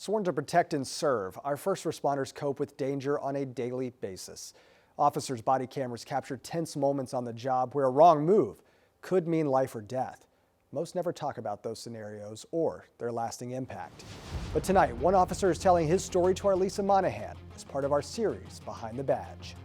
Sworn to protect and serve, our first responders cope with danger on a daily basis. Officers' body cameras capture tense moments on the job where a wrong move could mean life or death. Most never talk about those scenarios or their lasting impact. But tonight, one officer is telling his story to our Lisa Monahan as part of our series, Behind the Badge.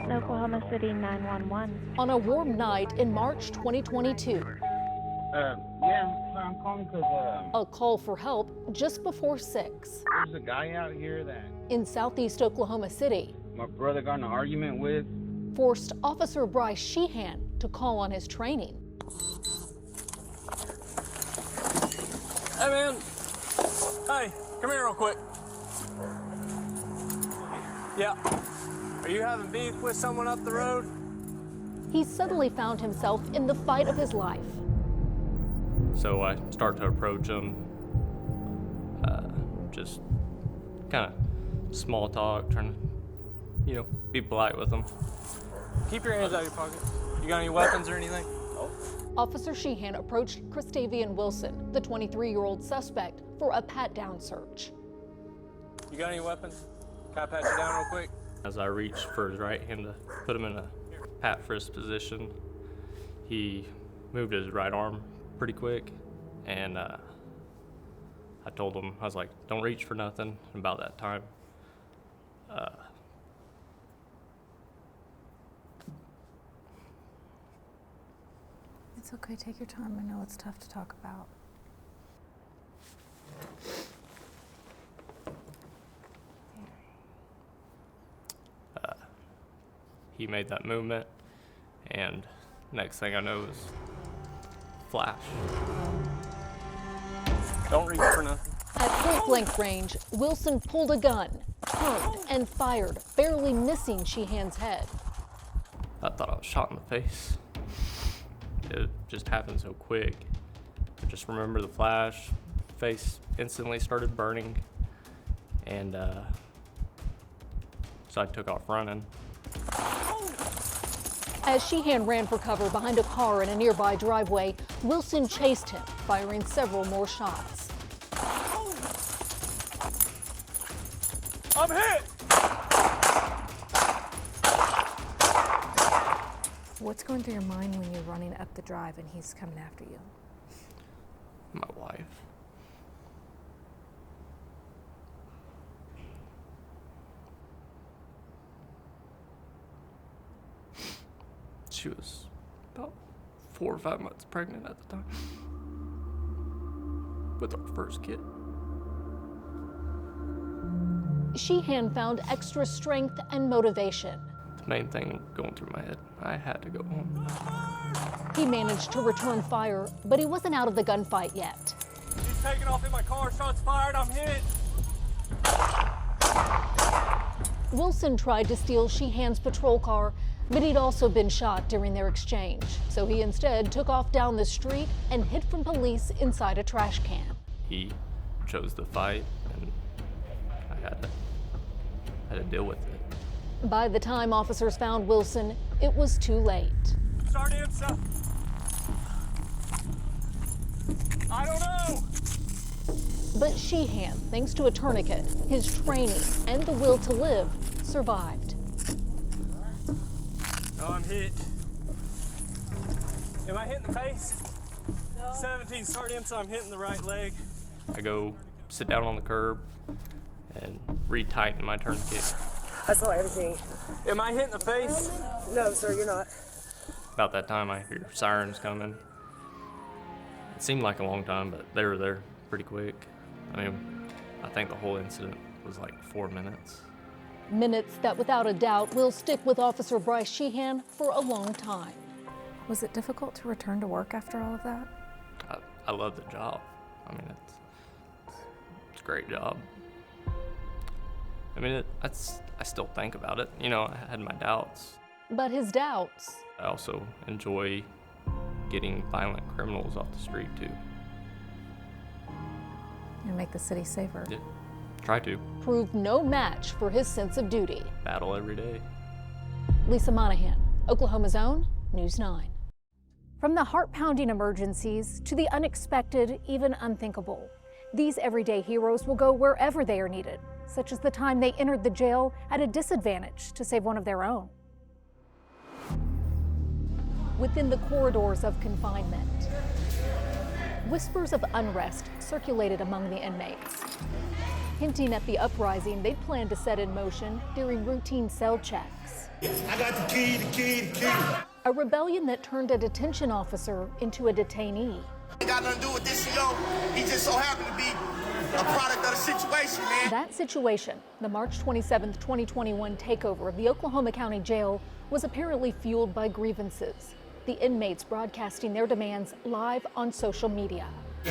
Oklahoma City 911. On a warm night in March 2022. I'm calling because A call for help just before 6. there's a guy out here that In southeast Oklahoma City, my brother got in an argument with. forced Officer Bryce Sheehan to call on his training. Hey man, hey, come here real quick. Yeah, are you having beef with someone up the road? He suddenly found himself in the fight of his life. So I start to approach him, just kind of small talk, trying to, be polite with him. Keep your hands out of your pockets. You got any weapons or anything? Officer Sheehan approached Christavian Wilson, the 23-year-old suspect, for a pat-down search. You got any weapons? Can I pat you down real quick? As I reached for his right hand to put him in a pat fist position, he moved his right arm pretty quick, and I told him, I was like, don't reach for nothing. And about that time, It's okay, take your time. I know it's tough to talk about. he made that movement, and next thing I know is flash. Don't reach for nothing. At point-blank range, Wilson pulled a gun, turned, and fired, barely missing Sheehan's head. I thought I was shot in the face. It just happened so quick. I just remember the flash, face instantly started burning, and so I took off running. As Sheehan ran for cover behind a car in a nearby driveway, Wilson chased him, firing several more shots. I'm hit! What's going through your mind when you're running up the drive and he's coming after you? My wife. She was about 4 or 5 months pregnant at the time with our first kid. Sheehan found extra strength and motivation. The main thing going through my head, I had to go home. He managed to return fire, but he wasn't out of the gunfight yet. He's taking off in my car, shots fired, I'm hit. Wilson tried to steal Sheehan's patrol car, but he'd also been shot during their exchange. So he instead took off down the street and hid from police inside a trash can. He chose to fight, and I had to deal with it. By the time officers found Wilson, it was too late. Sergeant, I don't know. But Sheehan, thanks to a tourniquet, his training, and the will to live, survived. Oh, I'm hit. Am I hit in the face? No. 17 Sergeant, so I'm hitting the right leg. I go sit down on the curb and retighten my tourniquet. I saw everything. Am I hit in the face? No, sir, you're not. About that time, I hear sirens coming. It seemed like a long time, but they were there pretty quick. I mean, I think the whole incident was like 4 minutes. Minutes that, without a doubt, will stick with Officer Bryce Sheehan for a long time. Was it difficult to return to work after all of that? I love the job. I mean, it's a great job. I mean, I still think about it. I had my doubts. But his doubts. I also enjoy getting violent criminals off the street, too. And make the city safer. Yeah, try to. Proved no match for his sense of duty. Battle every day. Lisa Monahan, Oklahoma's Own, News 9. From the heart-pounding emergencies to the unexpected, even unthinkable, these everyday heroes will go wherever they are needed, such as the time they entered the jail at a disadvantage to save one of their own. Within the corridors of confinement, whispers of unrest circulated among the inmates, hinting at the uprising they planned to set in motion during routine cell checks. I got the key. A rebellion that turned a detention officer into a detainee. It got nothing to do with this, He just so happened to be a product of the situation, man. That situation, the March 27, 2021 takeover of the Oklahoma County Jail, was apparently fueled by grievances. The inmates broadcasting their demands live on social media. We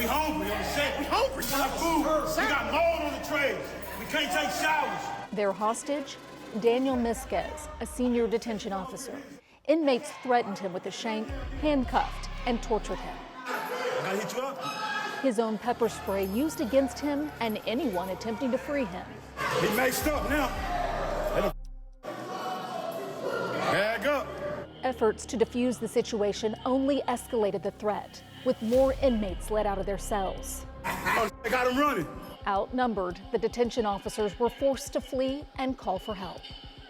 hungry on the set. We hungry. We got food. We got mold on the trays. We can't take showers. Their hostage, Daniel Misquez, a senior detention officer. Inmates threatened him with a shank, handcuffed, and tortured him. I gotta hit you up. His own pepper spray used against him and anyone attempting to free him. He messed up now. Bag up. Efforts to defuse the situation only escalated the threat, with more inmates let out of their cells. I got him running. Outnumbered, the detention officers were forced to flee and call for help.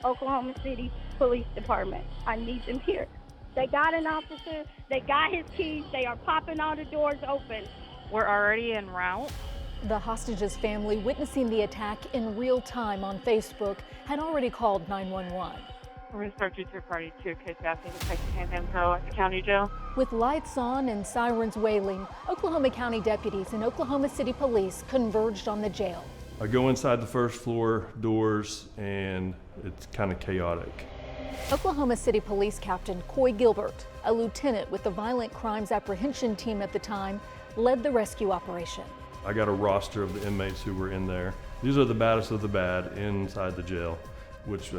Oklahoma City Police Department. I need them here. They got an officer, they got his keys, they are popping all the doors open. We're already en route. The hostage's family, witnessing the attack in real time on Facebook, had already called 911. We're instructed to party to case asking to take hand info at the county jail. With lights on and sirens wailing, Oklahoma County deputies and Oklahoma City Police converged on the jail. I go inside the first floor doors and it's kind of chaotic. Oklahoma City Police Captain Coy Gilbert, a lieutenant with the Violent Crimes Apprehension Team at the time, led the rescue operation. I got a roster of the inmates who were in there. These are the baddest of the bad inside the jail, which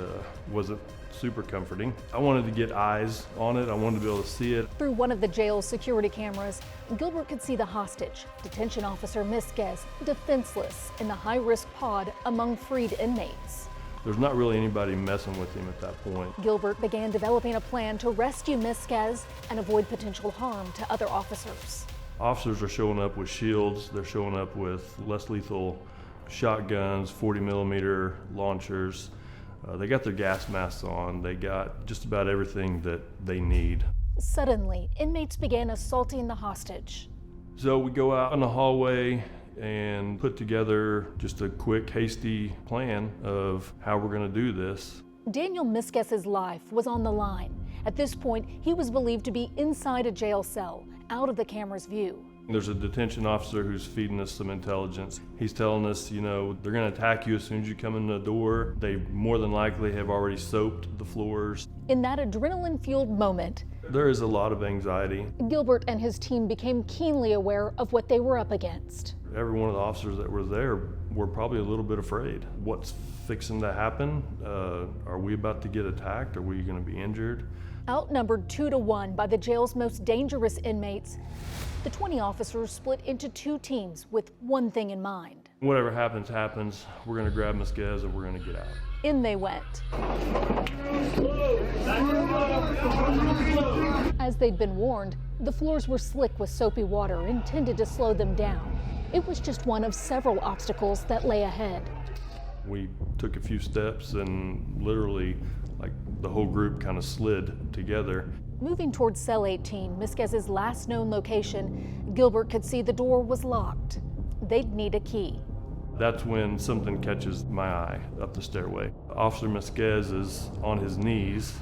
wasn't super comforting. I wanted to get eyes on it. I wanted to be able to see it. Through one of the jail's security cameras, Gilbert could see the hostage, detention officer Misquez, defenseless in the high-risk pod among freed inmates. There's not really anybody messing with him at that point. Gilbert began developing a plan to rescue Misquez and avoid potential harm to other officers. Officers are showing up with shields. They're showing up with less lethal shotguns, 40mm launchers. They got their gas masks on. They got just about everything that they need. Suddenly, inmates began assaulting the hostage. So we go out in the hallway and put together just a quick, hasty plan of how we're going to do this. Daniel Misquez's life was on the line. At this point, he was believed to be inside a jail cell, out of the camera's view. There's a detention officer who's feeding us some intelligence. He's telling us, they're going to attack you as soon as you come in the door. They more than likely have already soaped the floors. In that adrenaline-fueled moment, there is a lot of anxiety. Gilbert and his team became keenly aware of what they were up against. Every one of the officers that were there were probably a little bit afraid. What's fixing to happen? Are we about to get attacked? Are we going to be injured? Outnumbered 2-1 by the jail's most dangerous inmates, the 20 officers split into two teams with one thing in mind. Whatever happens, happens. We're going to grab Misquez and we're going to get out. In they went. As they'd been warned, the floors were slick with soapy water intended to slow them down. It was just one of several obstacles that lay ahead. We took a few steps and literally, the whole group kind of slid together. Moving towards cell 18, Misquez's last known location, Gilbert could see the door was locked. They'd need a key. That's when something catches my eye up the stairway. Officer Misquez is on his knees.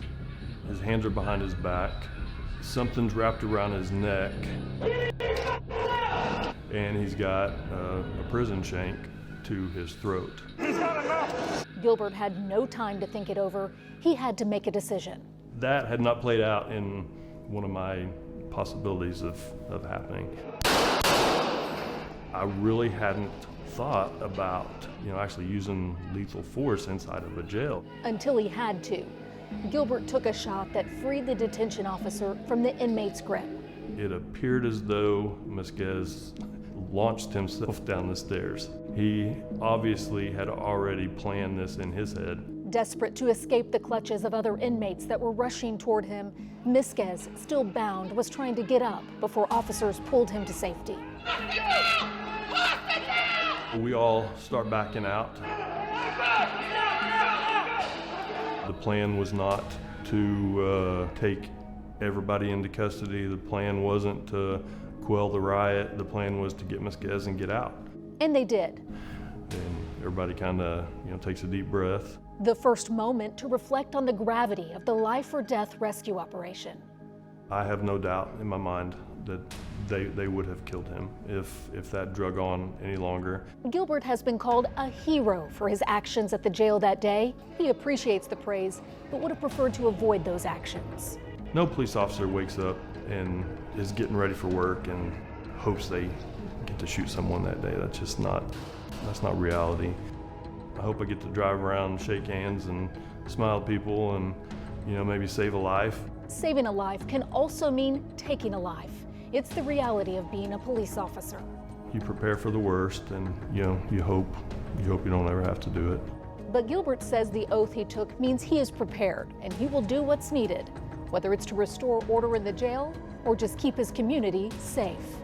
His hands are behind his back. Something's wrapped around his neck. And he's got a prison shank to his throat. Gilbert had no time to think it over. He had to make a decision. That had not played out in one of my possibilities of happening. I really hadn't thought about, actually using lethal force inside of a jail. Until he had to. Gilbert took a shot that freed the detention officer from the inmate's grip. It appeared as though Misquez launched himself down the stairs. He obviously had already planned this in his head. Desperate to escape the clutches of other inmates that were rushing toward him, Misquez, still bound, was trying to get up before officers pulled him to safety. We all start backing out. The plan was not to take everybody into custody. The plan wasn't to quell the riot. The plan was to get Misquez and get out. And they did. And everybody kind of, takes a deep breath. The first moment to reflect on the gravity of the life or death rescue operation. I have no doubt in my mind that they would have killed him if that drug on any longer. Gilbert has been called a hero for his actions at the jail that day. He appreciates the praise, but would have preferred to avoid those actions. No police officer wakes up and is getting ready for work and hopes they get to shoot someone that day. That's not reality. I hope I get to drive around and shake hands and smile at people and, maybe save a life. Saving a life can also mean taking a life. It's the reality of being a police officer. You prepare for the worst and, you hope you don't ever have to do it. But Gilbert says the oath he took means he is prepared and he will do what's needed, whether it's to restore order in the jail or just keep his community safe.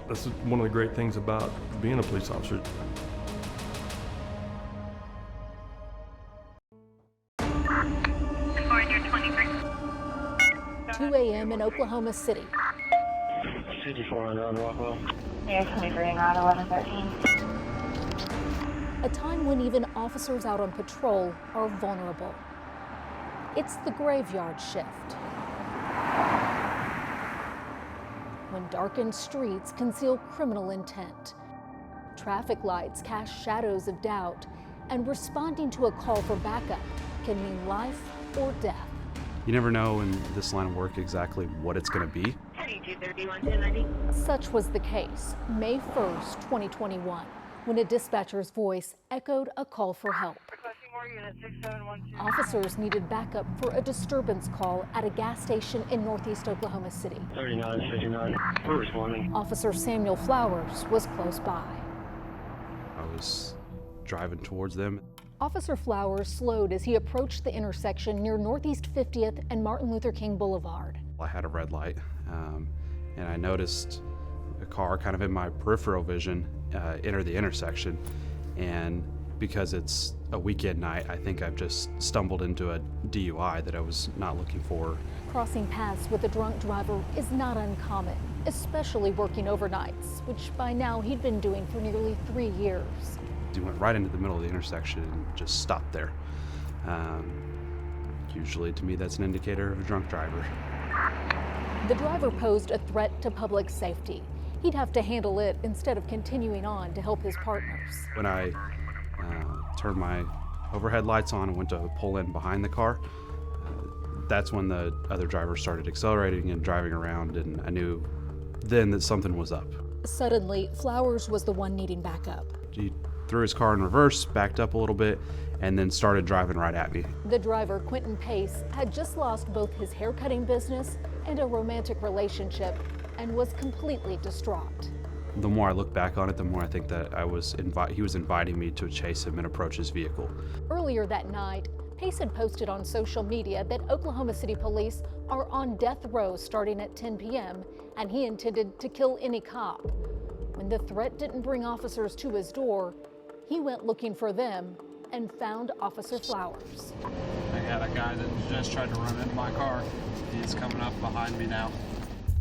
That's one of the great things about being a police officer. 2 a.m. in Oklahoma City. 5400 on Rockwell. Yeah, 23 and around 1113. A time when even officers out on patrol are vulnerable. It's the graveyard shift. When darkened streets conceal criminal intent, traffic lights cast shadows of doubt, and responding to a call for backup can mean life or death. You never know in this line of work exactly what it's going to be. Such was the case May 1st, 2021, when a dispatcher's voice echoed a call for help. Officers needed backup for a disturbance call at a gas station in northeast Oklahoma City. 3959, we're responding. Officer Samuel Flowers was close by. I was driving towards them. Officer Flowers slowed as he approached the intersection near Northeast 50th and Martin Luther King Boulevard. I had a red light, and I noticed a car kind of in my peripheral vision enter the intersection. And because it's a weekend night, I think I've just stumbled into a DUI that I was not looking for. Crossing paths with a drunk driver is not uncommon, especially working overnights, which by now he'd been doing for nearly 3 years. He went right into the middle of the intersection and just stopped there. Usually to me that's an indicator of a drunk driver. The driver posed a threat to public safety. He'd have to handle it instead of continuing on to help his partners. When I turned my overhead lights on and went to pull in behind the car, that's when the other driver started accelerating and driving around, and I knew then that something was up. Suddenly, Flowers was the one needing backup. He threw his car in reverse, backed up a little bit, and then started driving right at me. The driver, Quentin Pace, had just lost both his haircutting business and a romantic relationship and was completely distraught. The more I look back on it, the more I think that he was inviting me to chase him and approach his vehicle. Earlier that night, Pace had posted on social media that Oklahoma City police are on death row starting at 10 p.m., and he intended to kill any cop. When the threat didn't bring officers to his door, he went looking for them and found Officer Flowers. I got a guy that just tried to run into my car. He's coming up behind me now.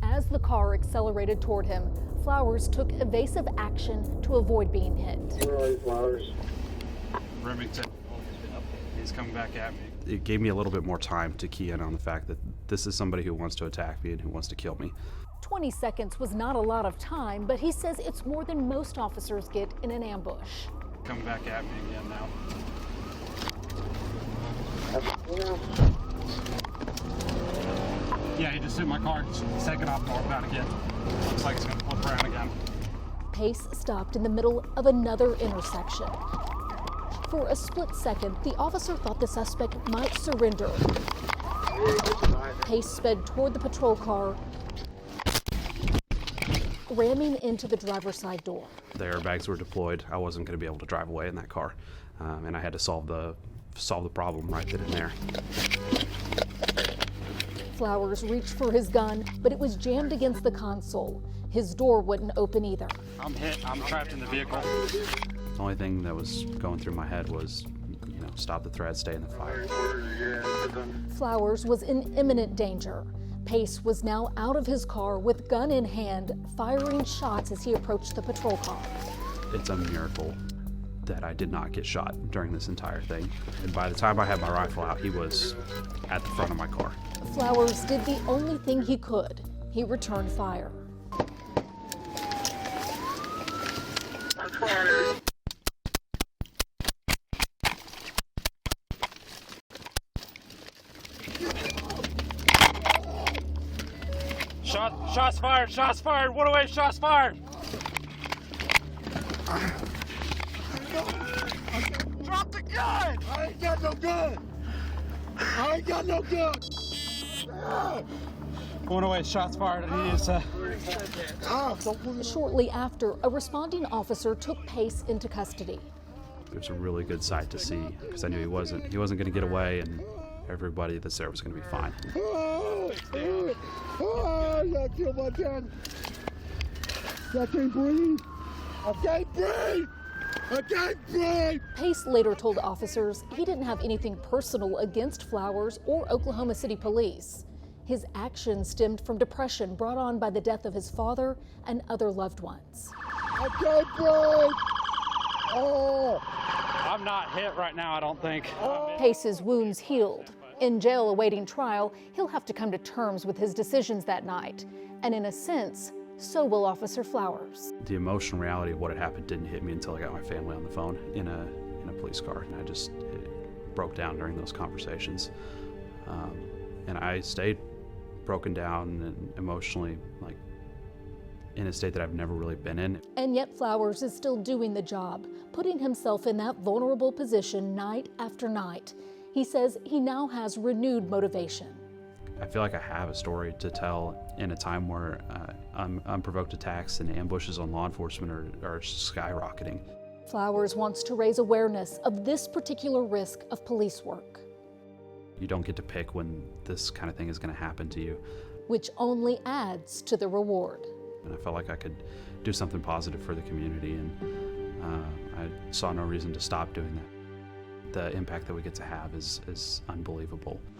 As the car accelerated toward him, Flowers took evasive action to avoid being hit. Where are you, Flowers? Remington. He's coming back at me. It gave me a little bit more time to key in on the fact that this is somebody who wants to attack me and who wants to kill me. 20 seconds was not a lot of time, but he says it's more than most officers get in an ambush. Coming back at me again now. Yeah, he just hit my car. He's taking off northbound again. Looks like he's gonna flip around again. Pace stopped in the middle of another intersection. For a split second, the officer thought the suspect might surrender. Pace sped toward the patrol car, ramming into the driver's side door. The airbags were deployed. I wasn't going to be able to drive away in that car, and I had to solve the solve the problem right then and there. Flowers reached for his gun, but it was jammed against the console. His door wouldn't open either. I'm hit. I'm trapped in the vehicle. The only thing that was going through my head was, stop the threat, stay in the fire. Flowers was in imminent danger. Pace was now out of his car with gun in hand, firing shots as he approached the patrol car. It's a miracle that I did not get shot during this entire thing. And by the time I had my rifle out, he was at the front of my car. Flowers did the only thing he could. He returned fire. Shots fired! Shots fired! 108 shots fired! Drop the gun! I ain't got no gun! I ain't got no gun! 108 shots fired. He is, Shortly after, a responding officer took Pace into custody. It was a really good sight to see because I knew he wasn't going to get away, and everybody that's there was going to be fine. I got killed my gun. I can't breathe. I can't breathe. I can't breathe. Pace later told officers he didn't have anything personal against Flowers or Oklahoma City police. His actions stemmed from depression brought on by the death of his father and other loved ones. I can't breathe. Oh. I'm not hit right now, I don't think. Pace's wounds healed. In jail awaiting trial, he'll have to come to terms with his decisions that night. And in a sense, so will Officer Flowers. The emotional reality of what had happened didn't hit me until I got my family on the phone in a police car. And it broke down during those conversations. And I stayed broken down and emotionally, in a state that I've never really been in. And yet Flowers is still doing the job, putting himself in that vulnerable position night after night. He says he now has renewed motivation. I feel like I have a story to tell in a time where unprovoked attacks and ambushes on law enforcement are skyrocketing. Flowers wants to raise awareness of this particular risk of police work. You don't get to pick when this kind of thing is going to happen to you. Which only adds to the reward. And I felt like I could do something positive for the community, and I saw no reason to stop doing that. The impact that we get to have is unbelievable.